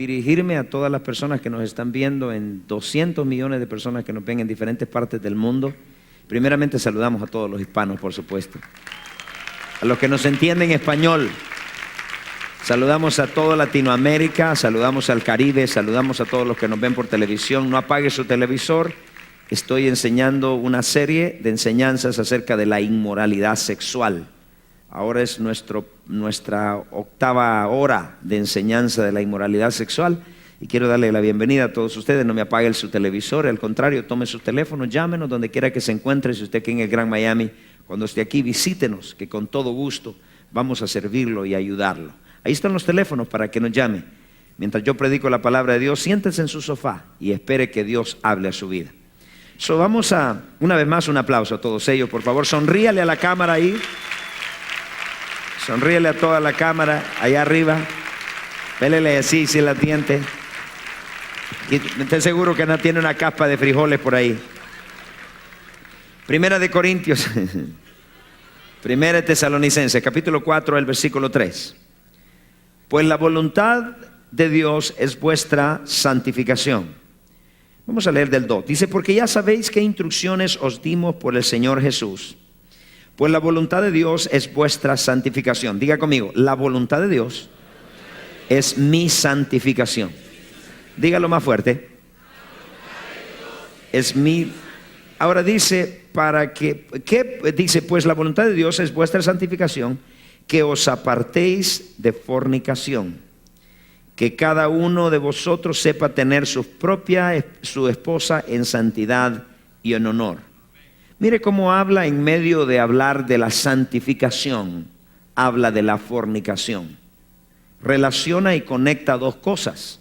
dirigirme a todas las personas que nos están viendo, en 200 millones de personas que nos ven en diferentes partes del mundo. Primeramente saludamos a todos los hispanos, por supuesto. A los que nos entienden español, saludamos a toda Latinoamérica, saludamos al Caribe, saludamos a todos los que nos ven por televisión. No apague su televisor. Estoy enseñando una serie de enseñanzas acerca de la inmoralidad sexual. Ahora es nuestra octava hora de enseñanza de la inmoralidad sexual y quiero darle la bienvenida a todos ustedes. No me apague su televisor, al contrario, tome su teléfono, llámenos donde quiera que se encuentre. Si usted aquí en el Gran Miami, cuando esté aquí, visítenos, que con todo gusto vamos a servirlo y ayudarlo. Ahí están los teléfonos para que nos llame. Mientras yo predico la palabra de Dios, siéntese en su sofá y espere que Dios hable a su vida. Vamos a, una vez más, un aplauso a todos ellos, por favor. Sonríale a la cámara ahí. Sonríele a toda la cámara, allá arriba. Pélele así, si la tiente. Estoy seguro que no tiene una capa de frijoles por ahí. Primera de Corintios, Primera de Tesalonicenses, capítulo 4, el versículo 3. Pues la voluntad de Dios es vuestra santificación. Vamos a leer del 2. Dice, porque ya sabéis qué instrucciones os dimos por el Señor Jesús. Pues la voluntad de Dios es vuestra santificación. Diga conmigo, la voluntad de Dios es mi santificación. Dígalo más fuerte. Es mi. Ahora dice, dice, pues la voluntad de Dios es vuestra santificación, que os apartéis de fornicación, que cada uno de vosotros sepa tener su esposa en santidad y en honor. Mire cómo habla en medio de hablar de la santificación, habla de la fornicación. Relaciona y conecta dos cosas.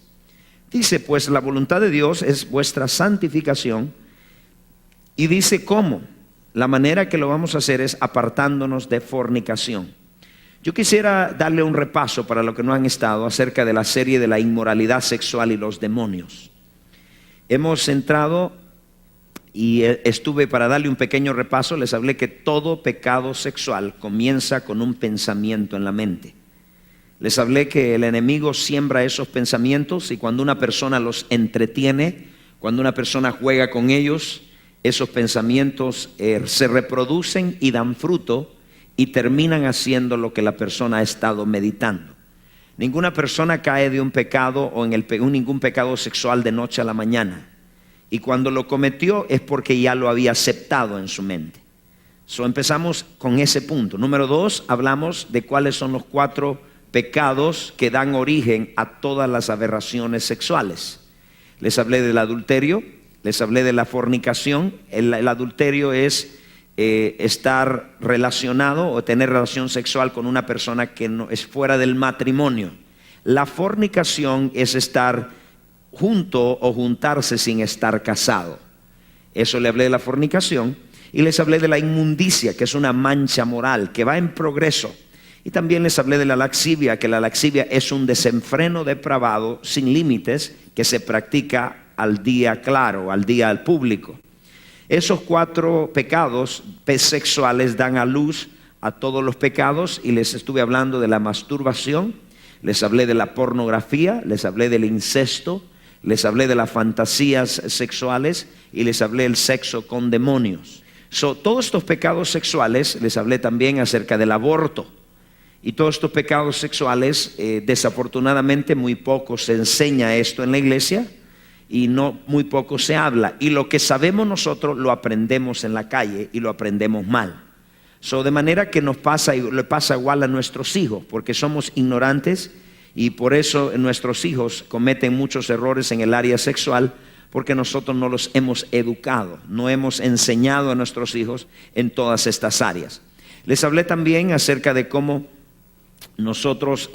Dice, pues la voluntad de Dios es vuestra santificación. Y dice cómo. La manera que lo vamos a hacer es apartándonos de fornicación. Yo quisiera darle un repaso para los que no han estado acerca de la serie de la inmoralidad sexual y los demonios. Hemos entrado y estuve, para darle un pequeño repaso, les hablé que todo pecado sexual comienza con un pensamiento en la mente. Les hablé que el enemigo siembra esos pensamientos y cuando una persona los entretiene, cuando una persona juega con ellos, esos pensamientos se reproducen y dan fruto y terminan haciendo lo que la persona ha estado meditando. Ninguna persona cae de un pecado o en ningún pecado sexual de noche a la mañana. Y cuando lo cometió es porque ya lo había aceptado en su mente. Empezamos con ese punto. Número 2, hablamos de cuáles son los 4 pecados que dan origen a todas las aberraciones sexuales. Les hablé del adulterio, les hablé de la fornicación. El adulterio es estar relacionado o tener relación sexual con una persona que no es fuera del matrimonio. La fornicación es estar junto o juntarse sin estar casado. Eso le hablé de la fornicación. Y les hablé de la inmundicia, que es una mancha moral que va en progreso. Y también les hablé de la laxivia, que la laxivia es un desenfreno depravado sin límites que se practica al día claro, al día al público. Esos 4 pecados sexuales dan a luz a todos los pecados y les estuve hablando de la masturbación, les hablé de la pornografía, les hablé del incesto, les hablé de las fantasías sexuales y les hablé del sexo con demonios. Todos estos pecados sexuales, les hablé también acerca del aborto. Y todos estos pecados sexuales, desafortunadamente muy poco se enseña esto en la iglesia y muy poco se habla. Y lo que sabemos nosotros lo aprendemos en la calle y lo aprendemos mal. De manera que nos pasa y le pasa igual a nuestros hijos, porque somos ignorantes y por eso nuestros hijos cometen muchos errores en el área sexual, porque nosotros no los hemos educado, no hemos enseñado a nuestros hijos en todas estas áreas. Les hablé también acerca de cómo nosotros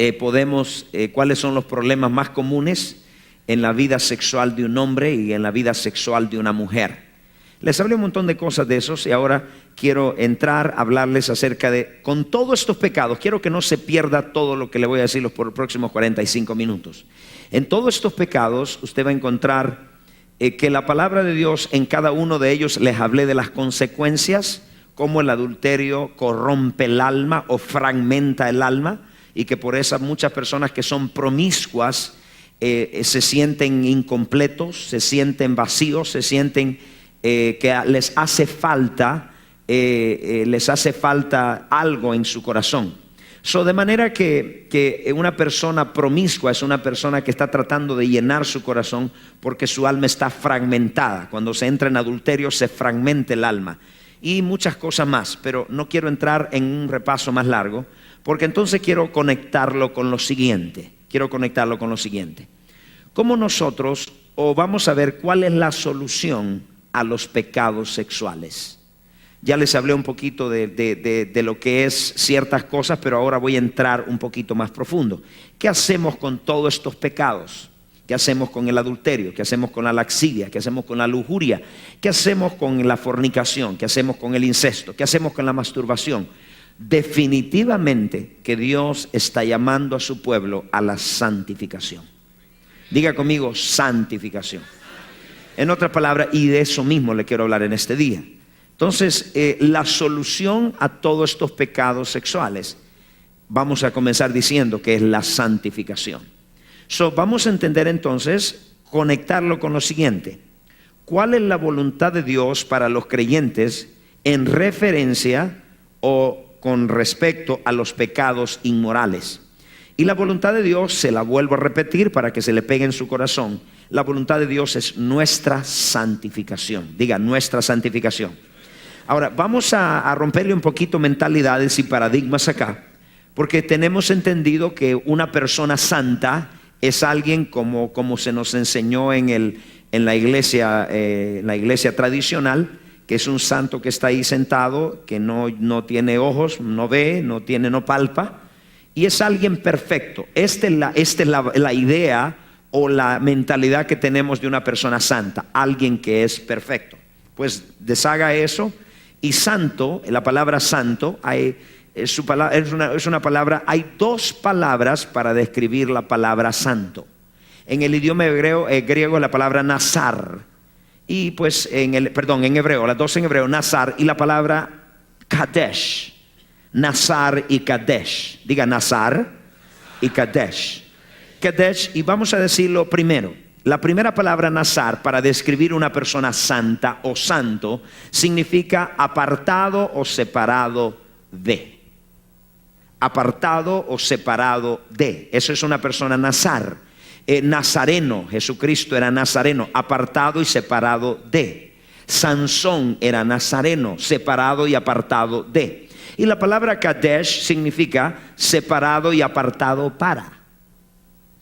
cuáles son los problemas más comunes en la vida sexual de un hombre y en la vida sexual de una mujer. Les hablé un montón de cosas de esos y ahora quiero entrar a hablarles acerca de, con todos estos pecados, quiero que no se pierda todo lo que le voy a decir por los próximos 45 minutos. En todos estos pecados usted va a encontrar que la palabra de Dios, en cada uno de ellos les hablé de las consecuencias, cómo el adulterio corrompe el alma o fragmenta el alma, y que por esas muchas personas que son promiscuas se sienten incompletos, se sienten vacíos, se sienten que les hace falta algo en su corazón. De manera que una persona promiscua es una persona que está tratando de llenar su corazón porque su alma está fragmentada. Cuando se entra en adulterio se fragmenta el alma y muchas cosas más, pero no quiero entrar en un repaso más largo porque entonces quiero conectarlo con lo siguiente. ¿Cómo nosotros, vamos a ver cuál es la solución a los pecados sexuales? Ya les hablé un poquito de lo que es ciertas cosas, pero ahora voy a entrar un poquito más profundo. ¿Qué hacemos con todos estos pecados? ¿Qué hacemos con el adulterio? ¿Qué hacemos con la laxidia? ¿Qué hacemos con la lujuria? ¿Qué hacemos con la fornicación? ¿Qué hacemos con el incesto? ¿Qué hacemos con la masturbación? Definitivamente que Dios está llamando a su pueblo a la santificación. Diga conmigo, santificación. En otras palabras, y de eso mismo le quiero hablar en este día. Entonces, la solución a todos estos pecados sexuales, vamos a comenzar diciendo que es la santificación. Vamos a entender entonces, conectarlo con lo siguiente. ¿Cuál es la voluntad de Dios para los creyentes en referencia o con respecto a los pecados inmorales? Y la voluntad de Dios, se la vuelvo a repetir para que se le pegue en su corazón. La voluntad de Dios es nuestra santificación. Diga, nuestra santificación. Ahora, vamos a romperle un poquito mentalidades y paradigmas acá, porque tenemos entendido que una persona santa es alguien como se nos enseñó en la iglesia tradicional, que es un santo que está ahí sentado, que no tiene ojos, no ve, no palpa, y es alguien perfecto. Esta es la idea o la mentalidad que tenemos de una persona santa, alguien que es perfecto. Pues deshaga eso. Y santo, la palabra santo, es una palabra, hay dos palabras para describir la palabra santo. En el idioma griego la palabra nazar, y pues en hebreo, las dos en hebreo, nazar, y la palabra kadesh, nazar y kadesh. Diga nazar y kadesh. Kadesh, y vamos a decirlo primero. La primera palabra nazar para describir una persona santa o santo significa apartado o separado de. Apartado o separado de. Eso es una persona nazar. Nazareno, Jesucristo era nazareno, apartado y separado de. Sansón era nazareno, separado y apartado de. Y la palabra kadesh significa separado y apartado para.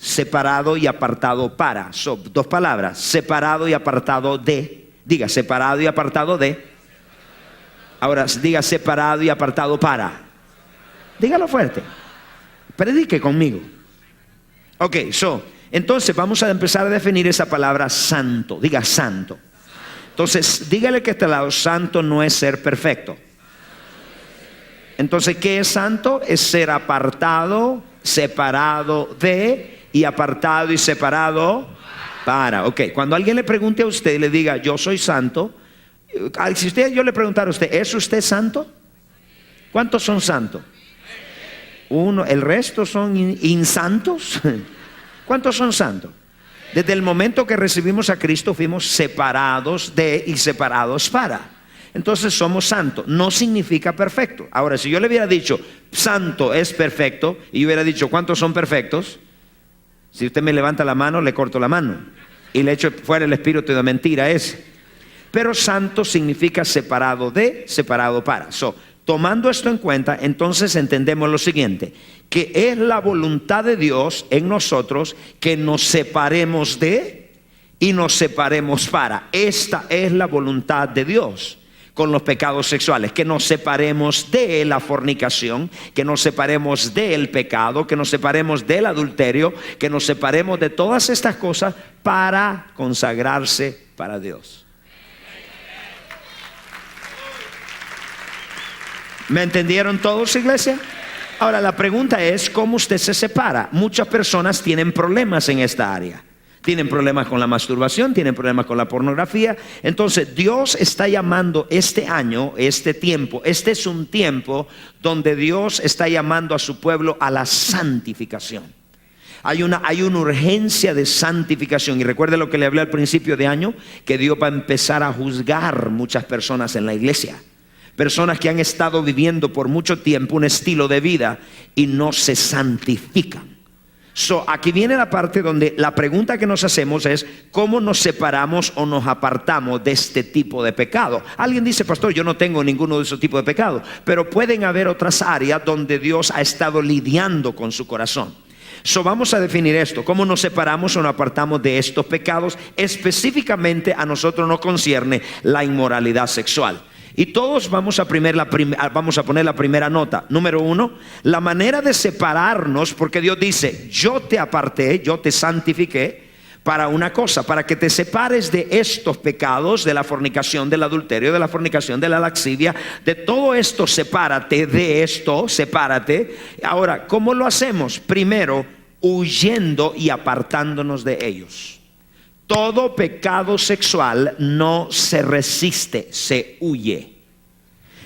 Separado y apartado para. Son dos palabras, separado y apartado de. Diga, separado y apartado de. Ahora diga, separado y apartado para. Dígalo fuerte. Predique conmigo. Ok, entonces vamos a empezar a definir esa palabra santo. Diga santo. Entonces dígale que este lado, santo no es ser perfecto. Entonces, ¿qué es santo? Es ser apartado, separado de, y apartado y separado para. Ok, cuando alguien le pregunte a usted y le diga, yo soy santo, si yo le preguntara a usted, ¿es usted santo? ¿Cuántos son santos? Uno. ¿El resto son insantos? ¿Cuántos son santos? Desde el momento que recibimos a Cristo fuimos separados de y separados para. Entonces somos santos. No significa perfecto. Ahora, si yo le hubiera dicho santo es perfecto, y yo hubiera dicho ¿cuántos son perfectos? Si usted me levanta la mano, le corto la mano y le echo fuera el espíritu de mentira ese. Pero santo significa separado de, separado para. Tomando esto en cuenta, entonces entendemos lo siguiente, que es la voluntad de Dios en nosotros que nos separemos de y nos separemos para. Esta es la voluntad de Dios con los pecados sexuales, que nos separemos de la fornicación, que nos separemos del pecado, que nos separemos del adulterio, que nos separemos de todas estas cosas para consagrarse para Dios. ¿Me entendieron todos, iglesia? Ahora la pregunta es, ¿cómo usted se separa? Muchas personas tienen problemas en esta área. Tienen problemas con la masturbación, tienen problemas con la pornografía. Entonces Dios está llamando este año, este tiempo, este es un tiempo donde Dios está llamando a su pueblo a la santificación. Hay una urgencia de santificación. Y recuerde lo que le hablé al principio de año, que Dios va a empezar a juzgar muchas personas en la iglesia. Personas que han estado viviendo por mucho tiempo un estilo de vida y no se santifican. Aquí viene la parte donde la pregunta que nos hacemos es: ¿cómo nos separamos o nos apartamos de este tipo de pecado? Alguien dice: pastor, yo no tengo ninguno de esos tipos de pecados. Pero pueden haber otras áreas donde Dios ha estado lidiando con su corazón. Vamos a definir esto: ¿cómo nos separamos o nos apartamos de estos pecados? Específicamente a nosotros nos concierne la inmoralidad sexual. Y todos vamos a poner la primera nota. Número 1, la manera de separarnos, porque Dios dice: yo te aparté, yo te santifiqué para una cosa, para que te separes de estos pecados, de la fornicación, del adulterio, de la fornicación, de la lascivia, de todo esto. Sepárate de esto, sepárate. Ahora, ¿cómo lo hacemos? Primero, huyendo y apartándonos de ellos. Todo pecado sexual no se resiste, se huye.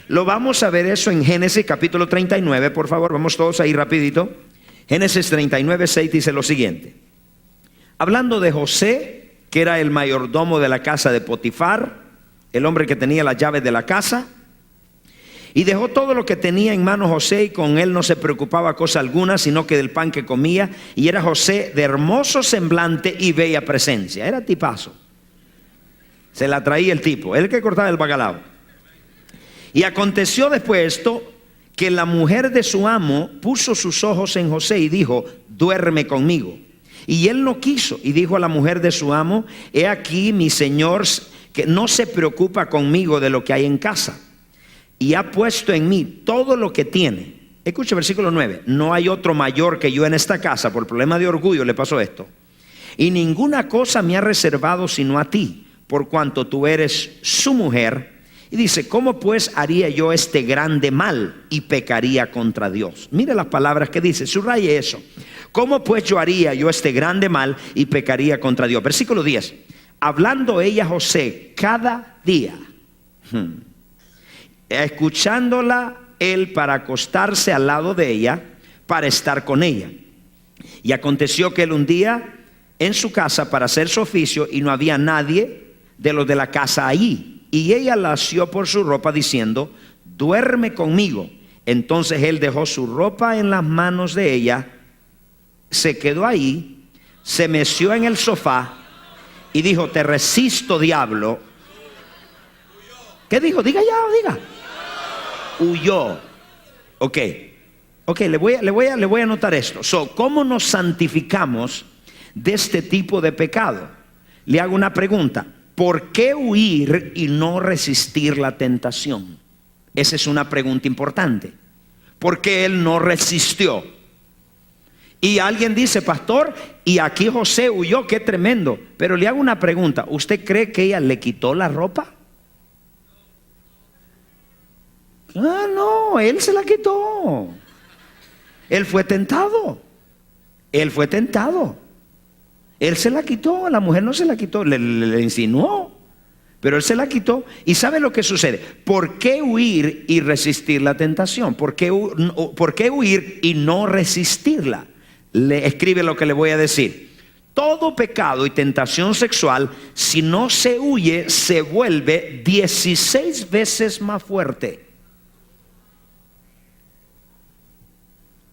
Lo vamos a ver eso en Génesis capítulo 39, por favor, vamos todos ahí rapidito. Génesis 39, 6 dice lo siguiente. Hablando de José, que era el mayordomo de la casa de Potifar, el hombre que tenía las llaves de la casa. Y dejó todo lo que tenía en mano José, y con él no se preocupaba cosa alguna, sino que del pan que comía. Y era José de hermoso semblante y bella presencia. Era tipazo. Se la traía el tipo, el que cortaba el bacalao. Y aconteció después esto, que la mujer de su amo puso sus ojos en José y dijo: duerme conmigo. Y él no quiso, y dijo a la mujer de su amo: he aquí mi señor, que no se preocupa conmigo de lo que hay en casa, y ha puesto en mí todo lo que tiene. Escucha versículo 9. No hay otro mayor que yo en esta casa. Por problema de orgullo le pasó esto. Y ninguna cosa me ha reservado sino a ti, por cuanto tú eres su mujer. Y dice: ¿cómo pues haría yo este grande mal y pecaría contra Dios? Mire las palabras que dice, subraye eso. ¿Cómo pues haría yo este grande mal y pecaría contra Dios? Versículo 10. Hablando ella a José cada día, escuchándola él para acostarse al lado de ella, para estar con ella. Y aconteció que él un día en su casa para hacer su oficio, y no había nadie de los de la casa allí. Y ella la asió por su ropa, diciendo: duerme conmigo. Entonces él dejó su ropa en las manos de ella, se quedó ahí, se meció en el sofá y dijo: te resisto, diablo. ¿Qué dijo? Diga ya, diga. Huyó. Ok, le voy a anotar esto. ¿Cómo nos santificamos de este tipo de pecado? Le hago una pregunta: ¿por qué huir y no resistir la tentación? Esa es una pregunta importante. ¿Por qué él no resistió? Y alguien dice: pastor, y aquí José huyó, qué tremendo. Pero le hago una pregunta: ¿usted cree que ella le quitó la ropa? Ah, no, él se la quitó. Él fue tentado. Él fue tentado. Él se la quitó, la mujer no se la quitó, le insinuó, pero él se la quitó. ¿Y sabe lo que sucede? ¿Por qué huir y resistir la tentación? ¿Por qué huir y no resistirla? Le escribe lo que le voy a decir. Todo pecado y tentación sexual, si no se huye, se vuelve 16 veces más fuerte.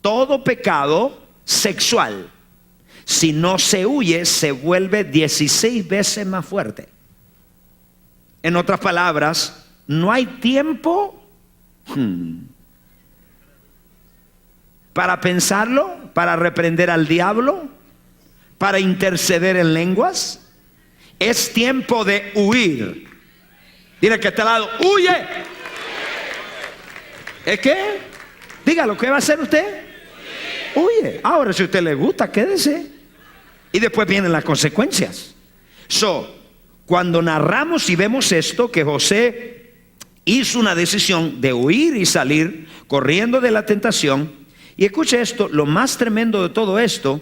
Todo pecado sexual, si no se huye, se vuelve 16 veces más fuerte. En otras palabras, no hay tiempo para pensarlo, para reprender al diablo, para interceder en lenguas. Es tiempo de huir. Dile que está al lado: huye. ¿Es qué? Dígalo, ¿qué va a hacer usted? Huye. Ahora, si a usted le gusta, quédese. Y después vienen las consecuencias. Cuando narramos y vemos esto, que José hizo una decisión de huir y salir corriendo de la tentación. Y escuche esto, lo más tremendo de todo esto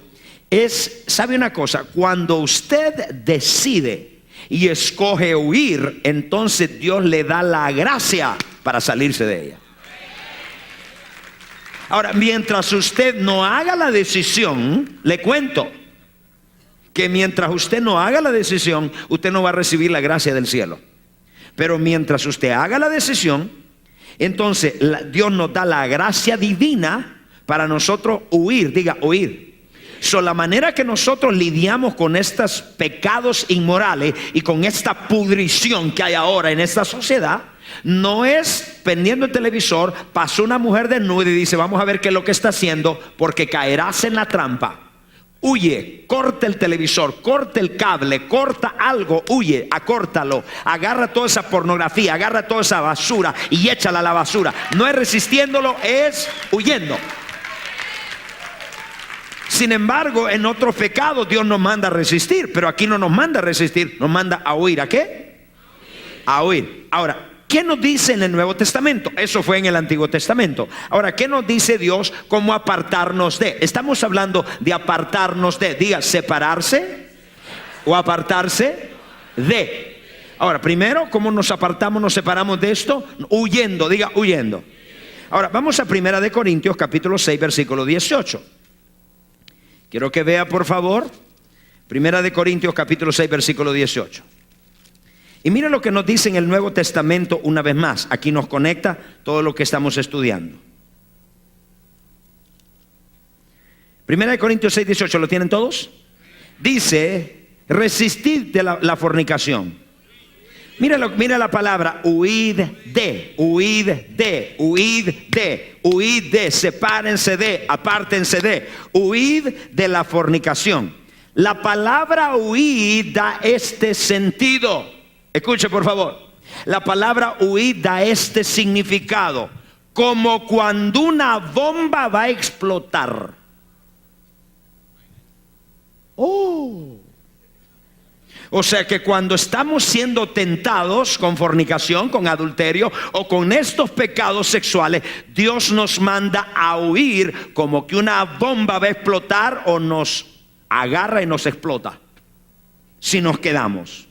es, ¿sabe una cosa? Cuando usted decide y escoge huir, entonces Dios le da la gracia para salirse de ella. Ahora, mientras usted no haga la decisión, le cuento que mientras usted no haga la decisión, usted no va a recibir la gracia del cielo. Pero mientras usted haga la decisión, entonces Dios nos da la gracia divina para nosotros huir. Diga, huir. La manera que nosotros lidiamos con estos pecados inmorales y con esta pudrición que hay ahora en esta sociedad, no es prendiendo el televisor, pasó una mujer desnuda y dice, vamos a ver qué es lo que está haciendo, porque caerás en la trampa. Huye, corta el televisor, corta el cable, corta algo, huye, acórtalo, agarra toda esa pornografía, agarra toda esa basura y échala a la basura. No es resistiéndolo, es huyendo. Sin embargo, en otros pecados Dios nos manda a resistir, pero aquí no nos manda a resistir, nos manda a huir. ¿A qué? A huir. Ahora, ¿qué nos dice en el Nuevo Testamento? Eso fue en el Antiguo Testamento. Ahora, ¿qué nos dice Dios cómo apartarnos de? Estamos hablando de apartarnos de. Diga, separarse o apartarse de. Ahora, primero, ¿cómo nos apartamos, nos separamos de esto? Huyendo, diga, huyendo. Ahora, vamos a 1 Corintios capítulo 6, versículo 18. Quiero que vea, por favor, 1 Corintios capítulo 6, versículo 18. Y mira lo que nos dice en el Nuevo Testamento una vez más. Aquí nos conecta todo lo que estamos estudiando. 1 Corintios 6, 18, ¿lo tienen todos? Dice, resistid de la fornicación. Mira la palabra, huid de, huid de, huid de, huid de, sepárense de, apártense de, huid de la fornicación. La palabra huid da este sentido. Escuche por favor, la palabra huir da este significado, como cuando una bomba va a explotar. O sea que cuando estamos siendo tentados con fornicación, con adulterio o con estos pecados sexuales, Dios nos manda a huir como que una bomba va a explotar o nos agarra y nos explota si nos quedamos.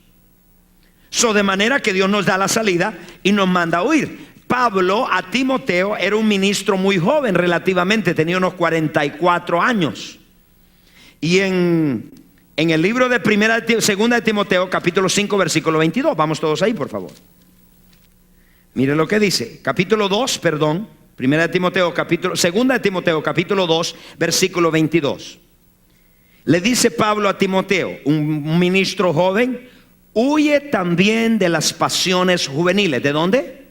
De manera que Dios nos da la salida y nos manda a huir. Pablo a Timoteo era un ministro muy joven relativamente, tenía unos 44 años. Y en el libro de segunda de Timoteo, capítulo 5, versículo 22, vamos todos ahí, por favor. Mire lo que dice, segunda de Timoteo, capítulo 2, versículo 22. Le dice Pablo a Timoteo, un ministro joven, huye también de las pasiones juveniles. ¿De dónde?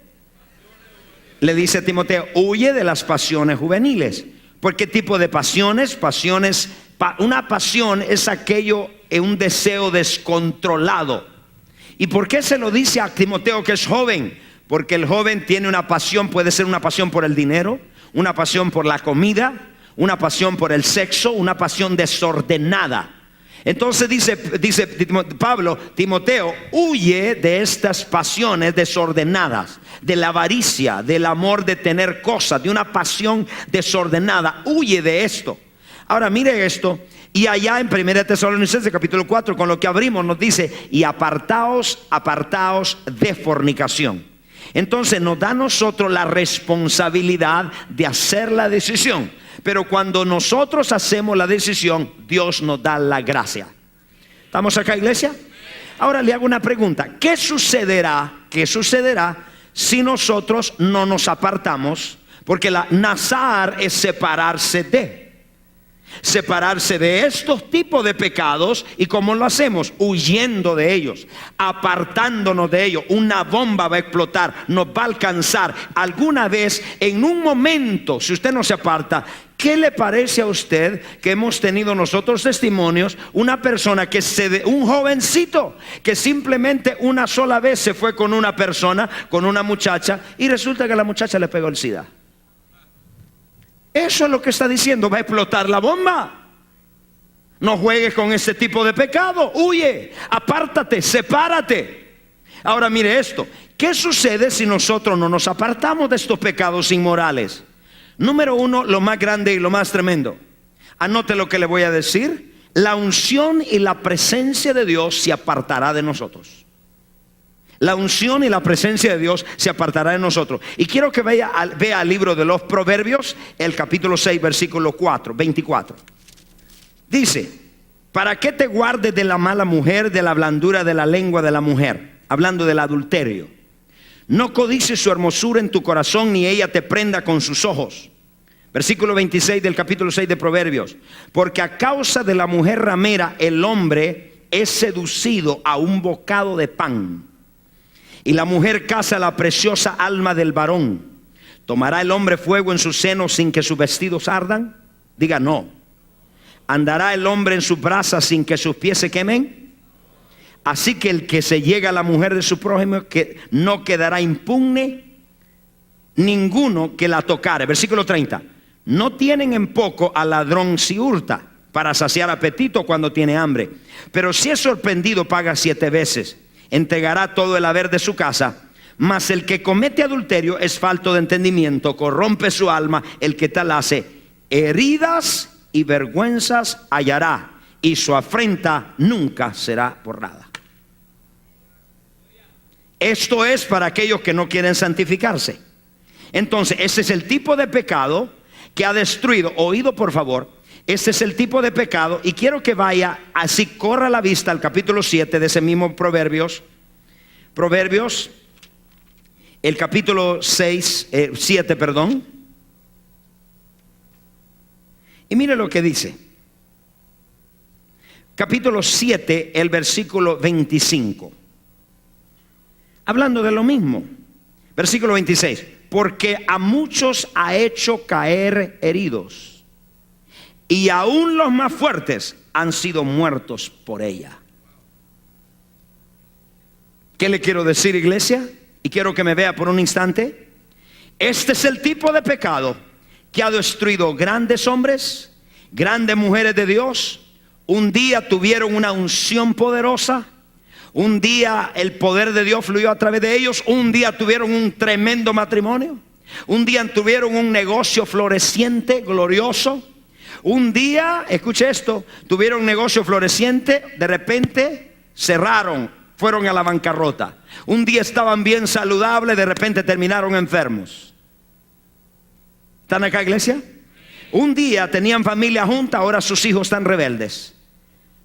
Le dice a Timoteo, huye de las pasiones juveniles. ¿Por qué tipo de pasiones? Una pasión es aquello, un deseo descontrolado. ¿Y por qué se lo dice a Timoteo que es joven? Porque el joven tiene una pasión, puede ser una pasión por el dinero, una pasión por la comida, una pasión por el sexo, una pasión desordenada. Entonces dice Pablo, Timoteo, huye de estas pasiones desordenadas, de la avaricia, del amor de tener cosas, de una pasión desordenada. Huye de esto. Ahora mire esto, y allá en 1 Tesalonicenses capítulo 4, con lo que abrimos, nos dice, y apartaos de fornicación. Entonces nos da a nosotros la responsabilidad de hacer la decisión. Pero cuando nosotros hacemos la decisión, Dios nos da la gracia. ¿Estamos acá, iglesia? Ahora le hago una pregunta. ¿Qué sucederá si nosotros no nos apartamos? Porque la nazar es separarse de estos tipos de pecados. ¿Y cómo lo hacemos? Huyendo de ellos, apartándonos de ellos. Una bomba va a explotar, nos va a alcanzar alguna vez, en un momento. Si usted no se aparta, ¿qué le parece a usted que hemos tenido nosotros testimonios? Una persona un jovencito que simplemente una sola vez se fue con una persona, con una muchacha, y resulta que la muchacha le pegó el SIDA. Eso es lo que está diciendo, va a explotar la bomba. No juegues con ese tipo de pecado, huye, apártate, sepárate. Ahora mire esto, ¿qué sucede si nosotros no nos apartamos de estos pecados inmorales? Número uno, lo más grande y lo más tremendo. Anote lo que le voy a decir. La unción y la presencia de Dios se apartará de nosotros. La unción y la presencia de Dios se apartará de nosotros. Y quiero que vea el libro de los Proverbios, el capítulo 6, versículo 24. Dice: ¿para qué te guardes de la mala mujer, de la blandura de la lengua de la mujer? Hablando del adulterio. No codices su hermosura en tu corazón, ni ella te prenda con sus ojos. Versículo 26 del capítulo 6 de Proverbios. Porque a causa de la mujer ramera el hombre es seducido a un bocado de pan, y la mujer caza la preciosa alma del varón. ¿Tomará el hombre fuego en su seno sin que sus vestidos ardan? Diga no. ¿Andará el hombre en sus brasas sin que sus pies se quemen? Así que el que se llega a la mujer de su prójimo, que no quedará impune ninguno que la tocare. Versículo 30. No tienen en poco al ladrón si hurta, para saciar apetito cuando tiene hambre. Pero si es sorprendido, paga 7 veces. Entregará todo el haber de su casa. Mas el que comete adulterio es falto de entendimiento, corrompe su alma. El que tal hace, heridas y vergüenzas hallará, y su afrenta nunca será borrada. Esto es para aquellos que no quieren santificarse. Entonces, ese es el tipo de pecado que ha destruido. Oído, por favor. Este es el tipo de pecado, y quiero que vaya, así corra la vista al capítulo 7 de ese mismo Proverbios, el capítulo 7, y mire lo que dice. Capítulo 7, el versículo 25. Hablando de lo mismo. Versículo 26. Porque a muchos ha hecho caer heridos, y aún los más fuertes han sido muertos por ella. ¿Qué le quiero decir, iglesia? Y quiero que me vea por un instante. Este es el tipo de pecado que ha destruido grandes hombres, grandes mujeres de Dios. Un día tuvieron una unción poderosa. Un día el poder de Dios fluyó a través de ellos. Un día tuvieron un tremendo matrimonio. Un día tuvieron un negocio floreciente, glorioso. Un día, escuche esto, tuvieron un negocio floreciente, de repente cerraron, fueron a la bancarrota. Un día estaban bien saludables, de repente terminaron enfermos. ¿Están acá, iglesia? Un día tenían familia junta, ahora sus hijos están rebeldes.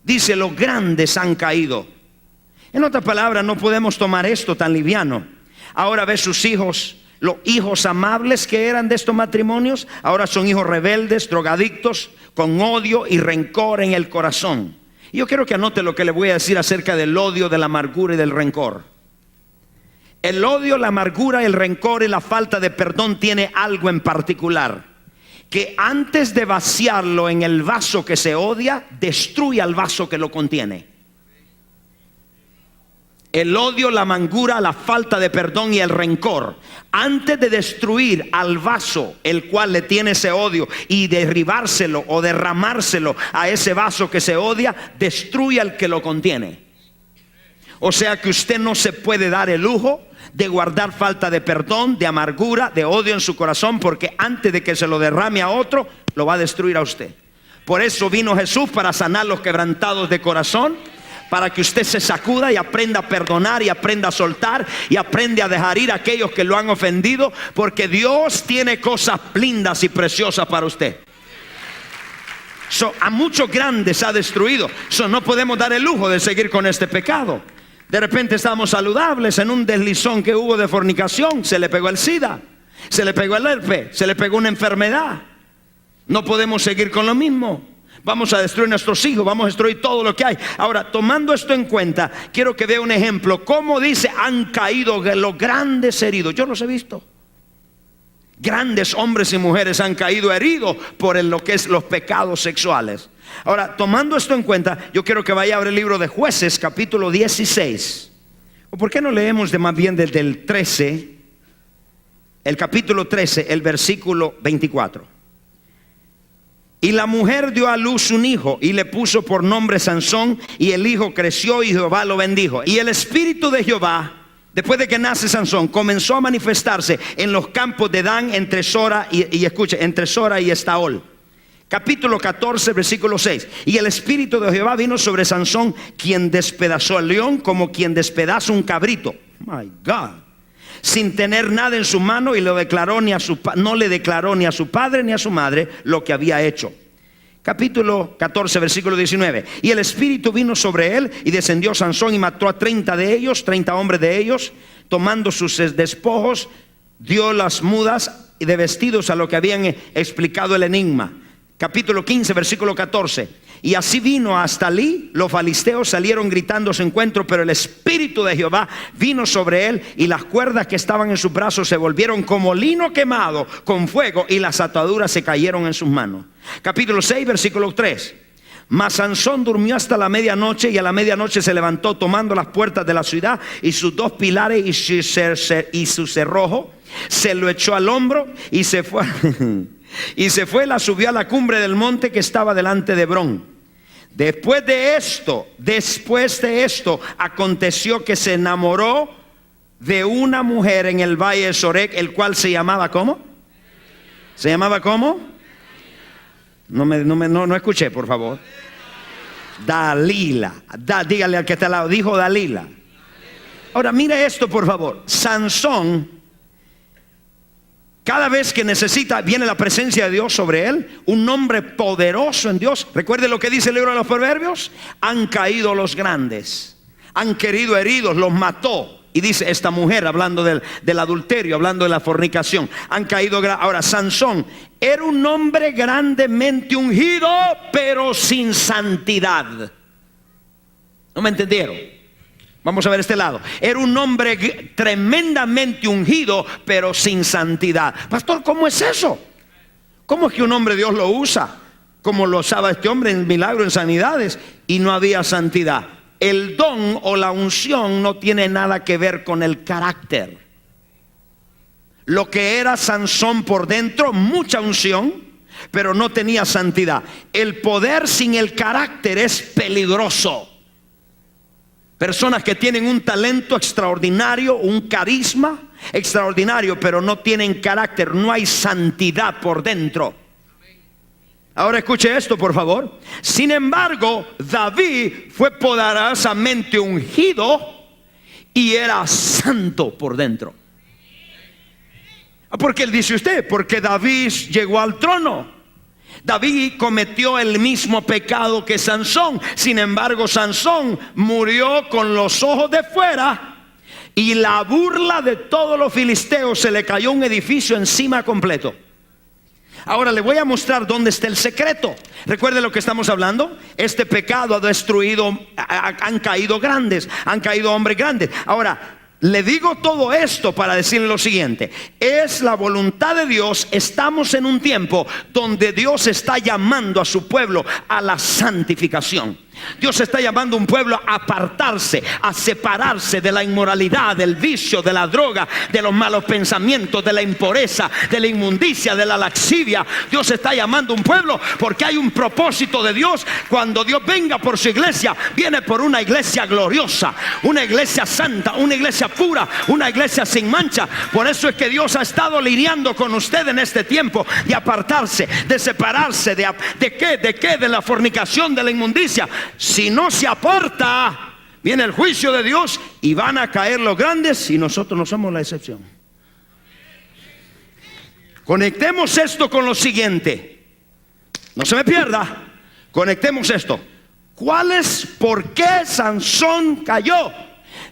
Dice, los grandes han caído. En otras palabras, no podemos tomar esto tan liviano. Ahora ve sus hijos, los hijos amables que eran de estos matrimonios, ahora son hijos rebeldes, drogadictos, con odio y rencor en el corazón. Y yo quiero que anote lo que le voy a decir acerca del odio, de la amargura y del rencor. El odio, la amargura, el rencor y la falta de perdón tiene algo en particular, que antes de vaciarlo en el vaso que se odia, destruye al vaso que lo contiene. El odio, la amargura, la falta de perdón y el rencor, antes de destruir al vaso el cual le tiene ese odio y derribárselo o derramárselo a ese vaso que se odia, destruye al que lo contiene. O sea que usted no se puede dar el lujo de guardar falta de perdón, de amargura, de odio en su corazón, porque antes de que se lo derrame a otro, lo va a destruir a usted. Por eso vino Jesús, para sanar los quebrantados de corazón, para que usted se sacuda y aprenda a perdonar y aprenda a soltar y aprenda a dejar ir a aquellos que lo han ofendido, porque Dios tiene cosas lindas y preciosas para usted. A muchos grandes ha destruido. No podemos dar el lujo de seguir con este pecado. De repente estamos saludables, en un deslizón que hubo de fornicación, se le pegó el SIDA, se le pegó el herpes, se le pegó una enfermedad. No podemos seguir con lo mismo. Vamos a destruir nuestros hijos, vamos a destruir todo lo que hay. Ahora, tomando esto en cuenta, quiero que vea un ejemplo. ¿Cómo dice han caído los grandes heridos? Yo los he visto. Grandes hombres y mujeres han caído heridos por lo que es los pecados sexuales. Ahora, tomando esto en cuenta, yo quiero que vaya a abrir el libro de Jueces, capítulo 16. ¿O por qué no leemos más bien desde el 13, el capítulo 13, el versículo 24? Y la mujer dio a luz un hijo y le puso por nombre Sansón, y el hijo creció y Jehová lo bendijo. Y el espíritu de Jehová, después de que nace Sansón, comenzó a manifestarse en los campos de Dan entre Sora y escuche, entre Sora y Estaol. Capítulo 14, versículo 6. Y el Espíritu de Jehová vino sobre Sansón, quien despedazó al león como quien despedaza un cabrito. My God. Sin tener nada en su mano, y no le declaró ni a su padre ni a su madre lo que había hecho. Capítulo 14, versículo 19. Y el Espíritu vino sobre él, y descendió Sansón y mató a 30 de ellos, 30 hombres de ellos, tomando sus despojos, dio las mudas de vestidos a lo que habían explicado el enigma. Capítulo 15, versículo 14. Y así vino hasta allí, los filisteos salieron gritando a su encuentro, pero el Espíritu de Jehová vino sobre él, y las cuerdas que estaban en sus brazos se volvieron como lino quemado con fuego, y las ataduras se cayeron en sus manos. Capítulo 6, versículo 3. Mas Sansón durmió hasta la medianoche, y a la medianoche se levantó, tomando las puertas de la ciudad y sus dos pilares y su cerrojo, se lo echó al hombro y se fue. Y se fue, la subió a la cumbre del monte que estaba delante de Hebrón. Después de esto, aconteció que se enamoró de una mujer en el valle de Sorek, el cual se llamaba, ¿cómo? ¿Se llamaba cómo? No escuché, por favor. Dalila. Dígale al que está al lado, dijo Dalila. Ahora mire esto, por favor. Sansón, cada vez que necesita, viene la presencia de Dios sobre él, un hombre poderoso en Dios. Recuerde lo que dice el libro de los Proverbios: han caído los grandes, han querido heridos, los mató. Y dice esta mujer, hablando del adulterio, hablando de la fornicación, han caído. Ahora Sansón era un hombre grandemente ungido, pero sin santidad. ¿No me entendieron? Vamos a ver este lado. Era un hombre tremendamente ungido, pero sin santidad. Pastor, ¿cómo es eso? ¿Cómo es que un hombre Dios lo usa como lo usaba este hombre en milagros, en sanidades, y no había santidad? El don o la unción no tiene nada que ver con el carácter. Lo que era Sansón por dentro, mucha unción, pero no tenía santidad. El poder sin el carácter es peligroso. Personas que tienen un talento extraordinario, un carisma extraordinario, pero no tienen carácter, no hay santidad por dentro. Ahora escuche esto, por favor. Sin embargo, David fue poderosamente ungido y era santo por dentro. Porque él dice usted, porque David llegó al trono. David cometió el mismo pecado que Sansón. Sin embargo, Sansón murió con los ojos de fuera, y la burla de todos los filisteos, se le cayó un edificio encima completo. Ahora le voy a mostrar dónde está el secreto. Recuerde lo que estamos hablando. Este pecado ha destruido, han caído grandes, han caído hombres grandes. Ahora, le digo todo esto para decirle lo siguiente: es la voluntad de Dios. Estamos en un tiempo donde Dios está llamando a su pueblo a la santificación. Dios está llamando a un pueblo a apartarse, a separarse de la inmoralidad, del vicio, de la droga, de los malos pensamientos, de la impureza, de la inmundicia, de la laxivia. Dios está llamando a un pueblo porque hay un propósito de Dios. Cuando Dios venga por su iglesia, viene por una iglesia gloriosa, una iglesia santa, una iglesia pura, una iglesia sin mancha. Por eso es que Dios ha estado lidiando con usted en este tiempo de apartarse, de separarse, ¿de qué? De la fornicación, de la inmundicia. Si no se aparta, viene el juicio de Dios y van a caer los grandes, y nosotros no somos la excepción. Conectemos esto con lo siguiente. No se me pierda. Conectemos esto. ¿Por qué Sansón cayó?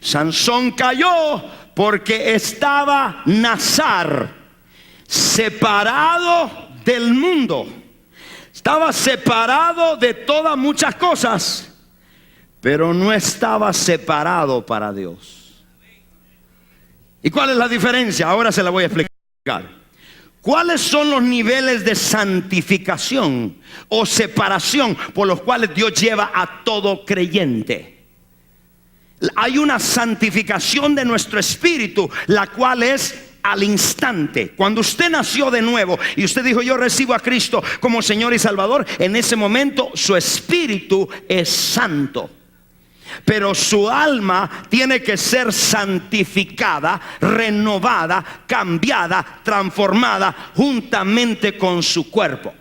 Sansón cayó porque estaba nazar, separado del mundo. Estaba separado de todas muchas cosas, pero no estaba separado para Dios. ¿Y cuál es la diferencia? Ahora se la voy a explicar. ¿Cuáles son los niveles de santificación o separación por los cuales Dios lleva a todo creyente? Hay una santificación de nuestro espíritu, la cual es al instante. Cuando usted nació de nuevo y usted dijo: yo recibo a Cristo como Señor y Salvador, en ese momento su espíritu es santo, pero su alma tiene que ser santificada, renovada, cambiada, transformada juntamente con su cuerpo.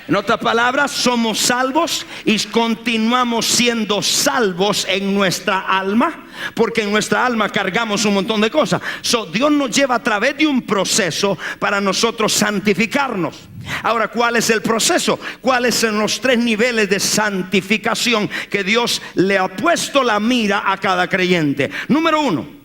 En otras palabras, somos salvos y continuamos siendo salvos en nuestra alma, porque en nuestra alma cargamos un montón de cosas. Dios nos lleva a través de un proceso para nosotros santificarnos. Ahora, ¿cuál es el proceso? ¿Cuáles son los 3 niveles de santificación que Dios le ha puesto la mira a cada creyente? Número 1.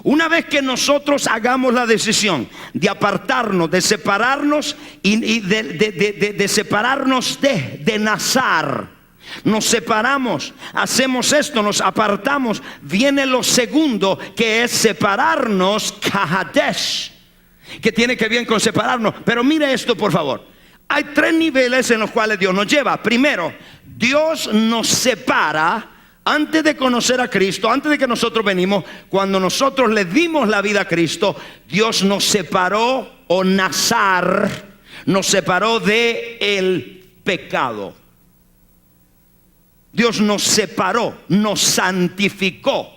Una vez que nosotros hagamos la decisión de apartarnos, de separarnos y de separarnos de Nazar, nos separamos, hacemos esto, nos apartamos, viene lo segundo, que es separarnos, Kahadesh, que tiene que ver con separarnos. Pero mire esto, por favor. Hay 3 niveles en los cuales Dios nos lleva. Primero, Dios nos separa. Antes de conocer a Cristo, antes de que nosotros venimos, cuando nosotros le dimos la vida a Cristo, Dios nos separó, o Nazar, nos separó de el pecado. Dios nos separó, nos santificó.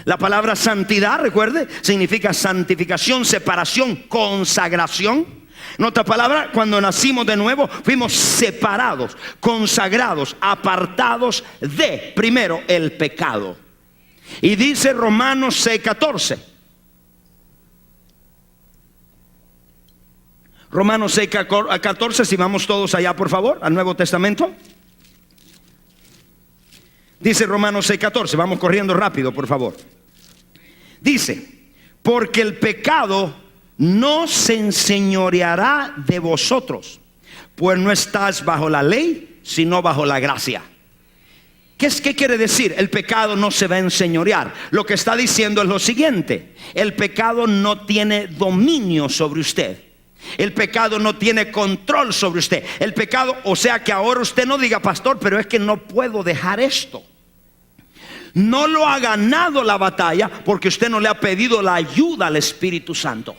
La palabra santidad, recuerde, significa santificación, separación, consagración. En otra palabra, cuando nacimos de nuevo, fuimos separados, consagrados, apartados de, primero, el pecado. Y dice Romanos 6:14. Romanos 6:14, si vamos todos allá, por favor, al Nuevo Testamento. Dice Romanos 6:14, vamos corriendo rápido, por favor. Dice, porque el pecado no se enseñoreará de vosotros, pues no estás bajo la ley, sino bajo la gracia. ¿Qué quiere decir? El pecado no se va a enseñorear. Lo que está diciendo es lo siguiente: el pecado no tiene dominio sobre usted. El pecado no tiene control sobre usted. El pecado, o sea que ahora usted no diga, pastor, pero es que no puedo dejar esto. No lo ha ganado la batalla porque usted no le ha pedido la ayuda al Espíritu Santo.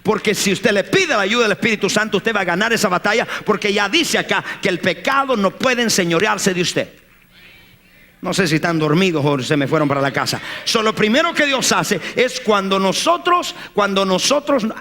Porque si usted le pide la ayuda del Espíritu Santo, usted va a ganar esa batalla, porque ya dice acá que el pecado no puede enseñorearse de usted. No sé si están dormidos o se me fueron para la casa. Lo primero que Dios hace es cuando nosotros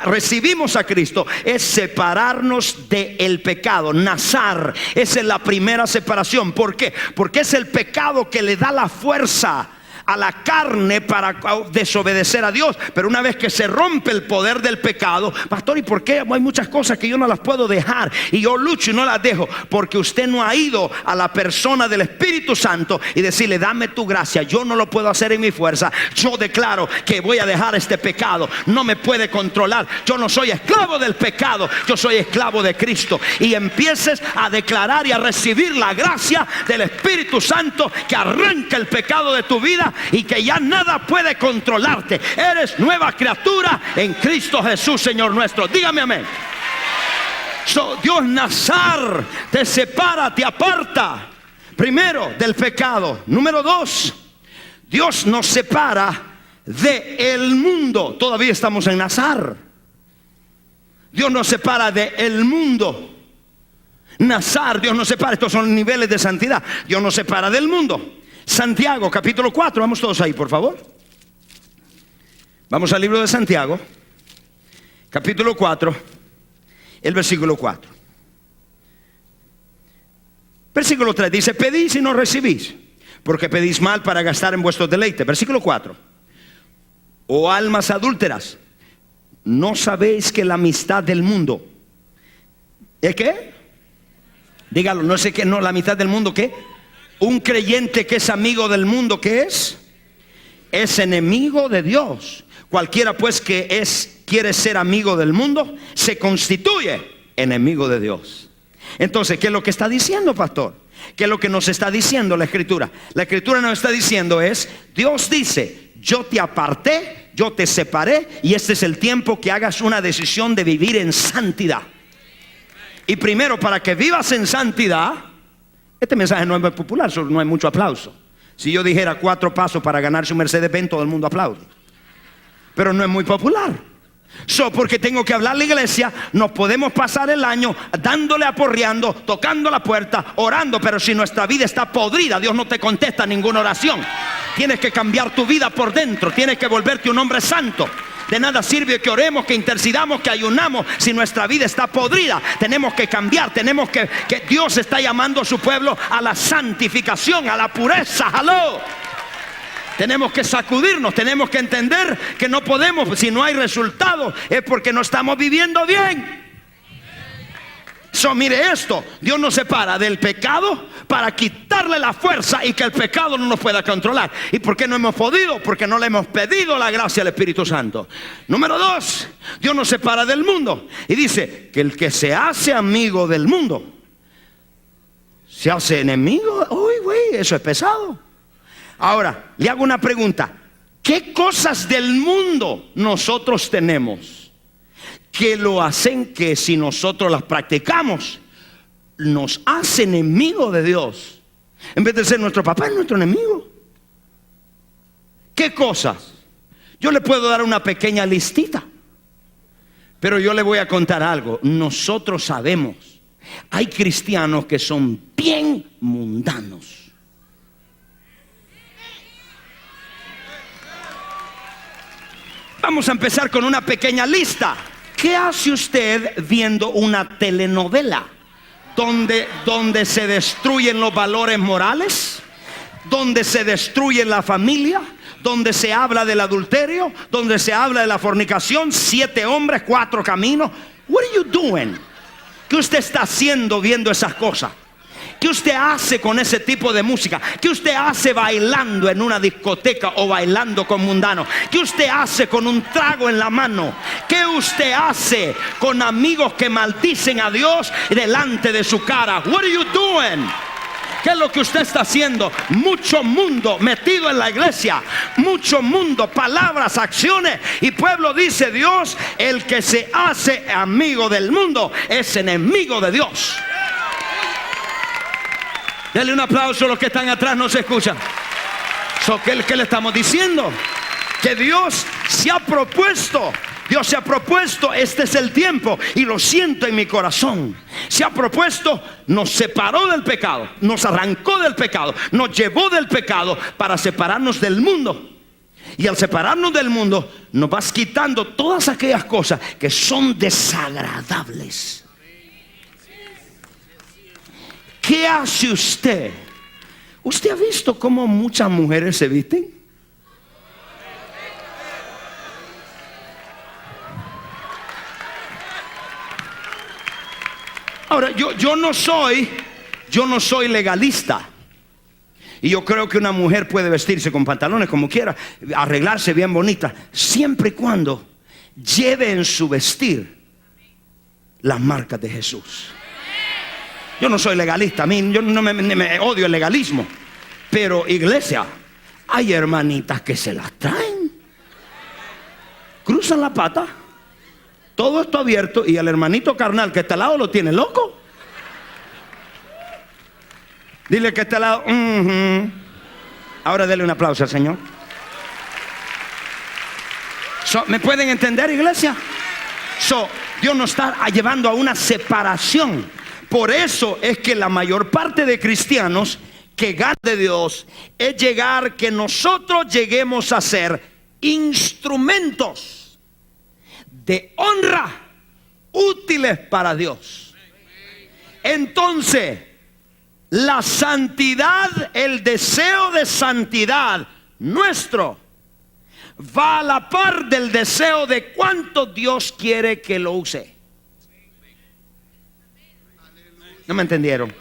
recibimos a Cristo, es separarnos del pecado. Nazar, esa es la primera separación. ¿Por qué? Porque es el pecado que le da la fuerza a la carne para desobedecer a Dios. Pero una vez que se rompe el poder del pecado, pastor, ¿y por qué hay muchas cosas que yo no las puedo dejar y yo lucho y no las dejo? Porque usted no ha ido a la persona del Espíritu Santo y decirle, dame tu gracia, yo no lo puedo hacer en mi fuerza, yo declaro que voy a dejar este pecado, no me puede controlar, yo no soy esclavo del pecado, yo soy esclavo de Cristo. Y empieces a declarar y a recibir la gracia del Espíritu Santo que arranca el pecado de tu vida y que ya nada puede controlarte. Eres nueva criatura en Cristo Jesús, Señor nuestro. Dígame amén. Dios Nazar te separa, te aparta, primero del pecado. Número 2, Dios nos separa del mundo. Todavía estamos en Nazar. Dios nos separa del mundo. Nazar, Dios nos separa. Estos son niveles de santidad. Dios nos separa del mundo. Santiago capítulo 4, vamos todos ahí, por favor. Vamos al libro de Santiago, capítulo 4, el versículo 4. Versículo 3 dice, pedís y no recibís, porque pedís mal para gastar en vuestros deleites. Versículo 4, oh almas adúlteras, ¿no sabéis que la amistad del mundo es qué? Dígalo, no sé qué, no, la amistad del mundo, ¿qué? Un creyente que es amigo del mundo, ¿qué es? Es enemigo de Dios. Cualquiera pues que quiere ser amigo del mundo, se constituye enemigo de Dios. Entonces, ¿qué es lo que está diciendo, pastor? ¿Qué es lo que nos está diciendo la Escritura? La Escritura nos está diciendo es, Dios dice, yo te aparté, yo te separé, y este es el tiempo que hagas una decisión de vivir en santidad. Y primero, para que vivas en santidad, este mensaje no es muy popular, no hay mucho aplauso. Si yo dijera 4 pasos para ganarse un Mercedes-Benz, todo el mundo aplaude. Pero no es muy popular. Porque tengo que hablar a la iglesia. Nos podemos pasar el año dándole, aporreando, tocando la puerta, orando, pero si nuestra vida está podrida, Dios no te contesta ninguna oración. Tienes que cambiar tu vida por dentro. Tienes que volverte un hombre santo. De nada sirve que oremos, que intercedamos, que ayunamos si nuestra vida está podrida. Tenemos que cambiar, que Dios está llamando a su pueblo a la santificación, a la pureza. ¡Aló! Tenemos que sacudirnos, tenemos que entender que no podemos, si no hay resultados, es porque no estamos viviendo bien. Mire esto, Dios nos separa del pecado para quitarle la fuerza y que el pecado no nos pueda controlar. ¿Y por qué no hemos podido? Porque no le hemos pedido la gracia al Espíritu Santo. Número 2, Dios nos separa del mundo y dice que el que se hace amigo del mundo se hace enemigo. Uy, güey, eso es pesado. Ahora, le hago una pregunta. ¿Qué cosas del mundo nosotros tenemos que lo hacen que si nosotros las practicamos nos hace enemigo de Dios? En vez de ser nuestro papá, es nuestro enemigo. ¿Qué cosas? Yo le puedo dar una pequeña listita, pero yo le voy a contar algo. Nosotros sabemos, hay cristianos que son bien mundanos. Vamos a empezar con una pequeña lista. ¿Qué hace usted viendo una telenovela donde se destruyen los valores morales, donde se destruye la familia, donde se habla del adulterio, donde se habla de la fornicación, 7 hombres, 4 caminos? What are you doing? ¿Qué usted está haciendo viendo esas cosas? ¿Qué usted hace con ese tipo de música? ¿Qué usted hace bailando en una discoteca o bailando con mundanos? ¿Qué usted hace con un trago en la mano? ¿Qué usted hace con amigos que maldicen a Dios delante de su cara? What are you doing? ¿Qué es lo que usted está haciendo? Mucho mundo metido en la iglesia, mucho mundo, palabras, acciones, y pueblo dice Dios, el que se hace amigo del mundo es enemigo de Dios. Denle un aplauso a los que están atrás, no se escuchan. ¿Qué le estamos diciendo? Que Dios se ha propuesto, este es el tiempo, y lo siento en mi corazón. Se ha propuesto, nos separó del pecado, nos arrancó del pecado, nos llevó del pecado para separarnos del mundo. Y al separarnos del mundo, nos vas quitando todas aquellas cosas que son desagradables. ¿Qué hace usted? ¿Usted ha visto cómo muchas mujeres se visten? Ahora, yo no soy legalista. Y yo creo que una mujer puede vestirse con pantalones como quiera, arreglarse bien bonita, siempre y cuando lleve en su vestir las marcas de Jesús. Yo no soy legalista, yo no me odio el legalismo. Pero iglesia, hay hermanitas que se las traen, cruzan la pata, todo esto abierto, y el hermanito carnal que está al lado lo tiene loco. Dile que está al lado. Ahora dele un aplauso al Señor. ¿Me pueden entender, iglesia? Dios nos está llevando a una separación. Por eso es que la mayor parte de cristianos que ganan de Dios es que nosotros lleguemos a ser instrumentos de honra útiles para Dios. Entonces, la santidad, el deseo de santidad nuestro va a la par del deseo de cuánto Dios quiere que lo use. ¿No me entendieron?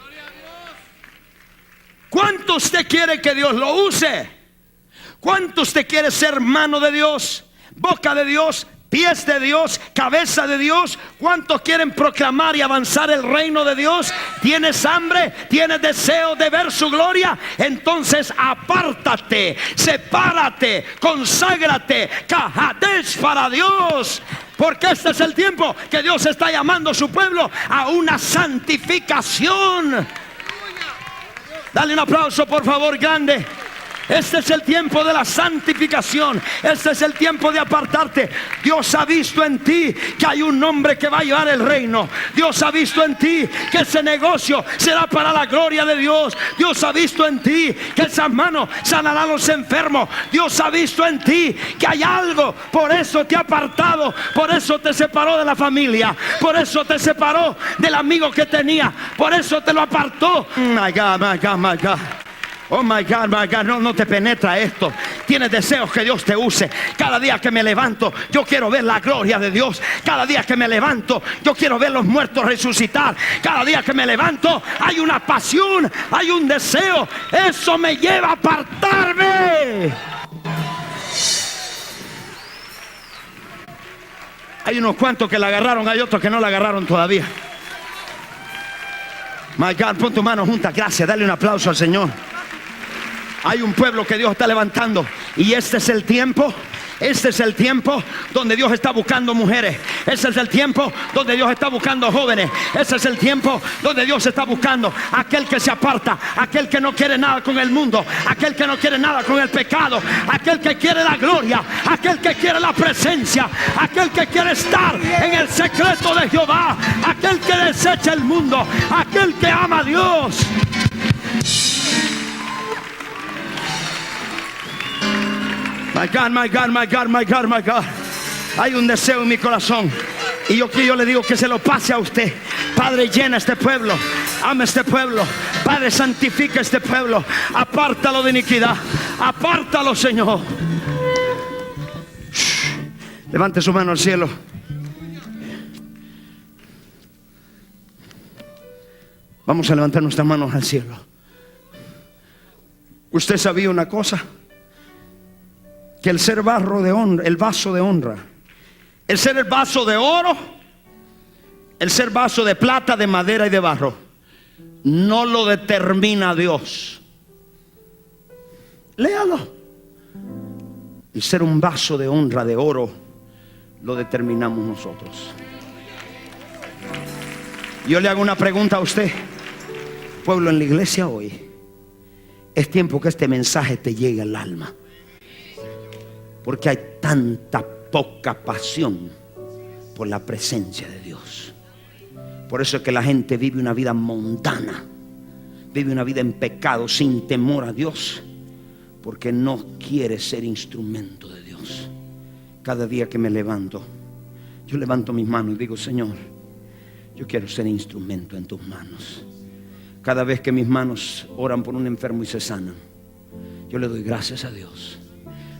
¿Cuánto usted quiere que Dios lo use? ¿Cuánto usted quiere ser mano de Dios, boca de Dios, pies de Dios, cabeza de Dios? ¿Cuántos quieren proclamar y avanzar el reino de Dios? ¿Tienes hambre? ¿Tienes deseo de ver su gloria? Entonces apártate, sepárate, conságrate, Kadesh para Dios. Porque este es el tiempo que Dios está llamando a su pueblo a una santificación. Dale un aplauso, por favor, grande Este es el tiempo de la santificación. Este es el tiempo de apartarte. Dios ha visto en ti que hay un hombre que va a llevar el reino. Dios ha visto en ti que ese negocio será para la gloria de Dios. Dios ha visto en ti que esas manos sanarán a los enfermos. Dios ha visto en ti que hay algo. Por eso te ha apartado. Por eso te separó de la familia. Por eso te separó del amigo que tenía. Por eso te lo apartó. My God, my God, my God. Oh my God, no te penetra esto. Tienes deseos que Dios te use. Cada día que me levanto, yo quiero ver la gloria de Dios. Cada día que me levanto, yo quiero ver los muertos resucitar. Cada día que me levanto, hay una pasión, hay un deseo. Eso me lleva a apartarme. Hay unos cuantos que la agarraron, hay otros que no la agarraron todavía. My God, pon tu mano junta. Gracias, dale un aplauso al Señor. Hay un pueblo que Dios está levantando. Y este es el tiempo. Este es el tiempo donde Dios está buscando mujeres. Este es el tiempo donde Dios está buscando jóvenes. Este es el tiempo donde Dios está buscando aquel que se aparta, aquel que no quiere nada con el mundo, aquel que no quiere nada con el pecado, aquel que quiere la gloria, aquel que quiere la presencia, aquel que quiere estar en el secreto de Jehová, aquel que desecha el mundo, aquel que ama a Dios. My God, my God, my God, my God, my God. Hay un deseo en mi corazón. Y yo le digo que se lo pase a usted. Padre, llena este pueblo. Ama este pueblo. Padre, santifica este pueblo. Apártalo de iniquidad. Apártalo, Señor. Levante su mano al cielo. Vamos a levantar nuestras manos al cielo. ¿Usted sabía una cosa? Que el ser barro de honra, el vaso de honra, el ser el vaso de oro, el ser vaso de plata, de madera y de barro, no lo determina Dios. Léalo. El ser un vaso de honra, de oro, lo determinamos nosotros. Yo le hago una pregunta a usted, pueblo, en la iglesia hoy. Es tiempo que este mensaje te llegue al alma. Porque hay tanta poca pasión por la presencia de Dios. Por eso es que la gente vive una vida mundana, vive una vida en pecado, sin temor a Dios, porque no quiere ser instrumento de Dios. Cada día que me levanto, yo levanto mis manos y digo: Señor, yo quiero ser instrumento en tus manos. Cada vez que mis manos oran por un enfermo y se sanan, yo le doy gracias a Dios.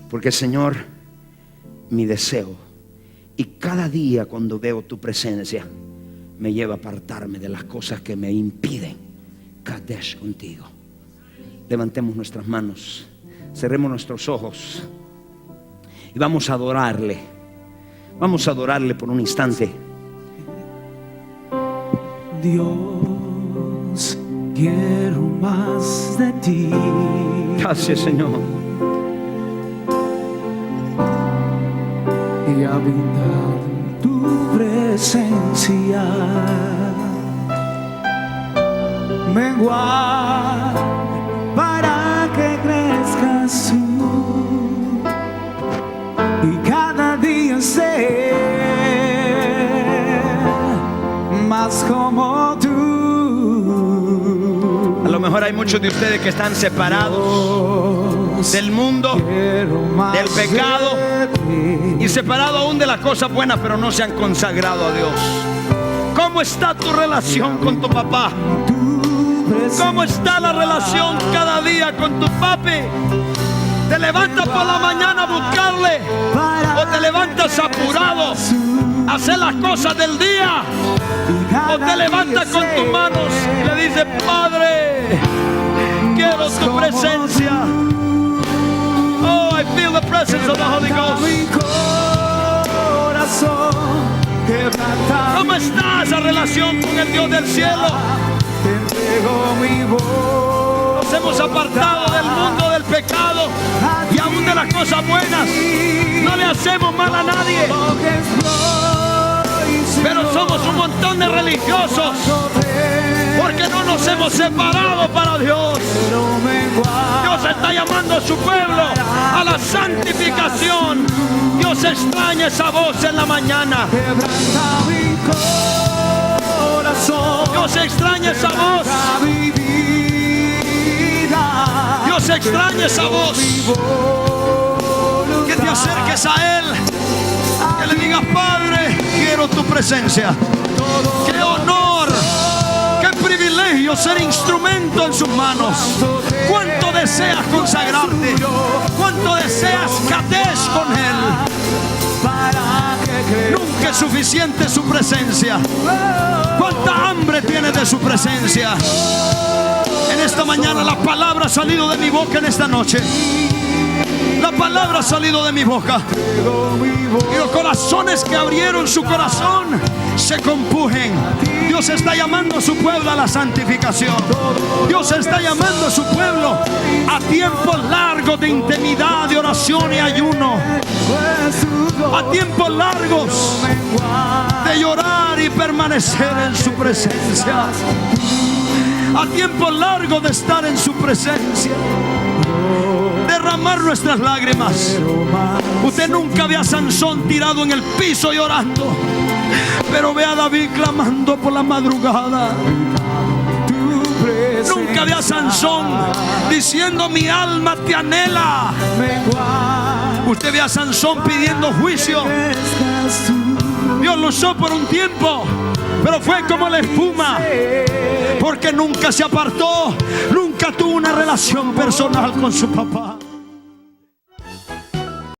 Porque, Señor, mi deseo, y cada día cuando veo tu presencia, me lleva a apartarme de las cosas que me impiden Kadesh contigo. Levantemos nuestras manos, cerremos nuestros ojos y vamos a adorarle. Vamos a adorarle por un instante. Dios, quiero más de ti. Gracias, Señor. Y habitar en tu presencia, menguar para que crezcas tú y cada día ser más como tú. A lo mejor hay muchos de ustedes que están separados del mundo, del pecado y separados aún de las cosas buenas, pero no se han consagrado a Dios. ¿Cómo está tu relación con tu papá? ¿Cómo está la relación cada día con tu papi? ¿Te levantas por la mañana a buscarle o te levantas apurado a hacer las cosas del día? ¿O te levantas con tus manos y le dices: Padre, quiero tu presencia? Oh, I feel the presence of the Holy Ghost. ¿Cómo está esa relación con el Dios del cielo? Nos hemos apartado del mundo del pecado y aún de las cosas buenas. No le hacemos mal a nadie. Pero somos un montón de religiosos porque no nos hemos separado para Dios. Dios está llamando a su pueblo a la santificación. Dios extraña esa voz en la mañana. Dios extraña esa voz. Dios extraña esa voz. Que te acerques a Él, que le digas: Padre, quiero tu presencia. Qué honor, qué privilegio ser instrumento en sus manos. Cuánto deseas consagrarte, cuánto deseas catesh con Él. Nunca es suficiente su presencia. Cuánta hambre tienes de su presencia. En esta mañana la palabra ha salido de mi boca. En esta noche la palabra ha salido de mi boca, y los corazones que abrieron su corazón se compujen. Dios está llamando a su pueblo a la santificación. Dios está llamando a su pueblo a tiempos largos de intimidad, de oración y ayuno, a tiempos largos de llorar y permanecer en su presencia, a tiempos largos de estar en su presencia, derramar nuestras lágrimas. Usted nunca ve a Sansón tirado en el piso llorando, pero ve a David clamando por la madrugada. Nunca ve a Sansón diciendo: mi alma te anhela. Usted ve a Sansón pidiendo juicio. Dios lo usó por un tiempo, pero fue como la espuma, porque nunca se apartó, nunca tuvo una relación personal con su papá.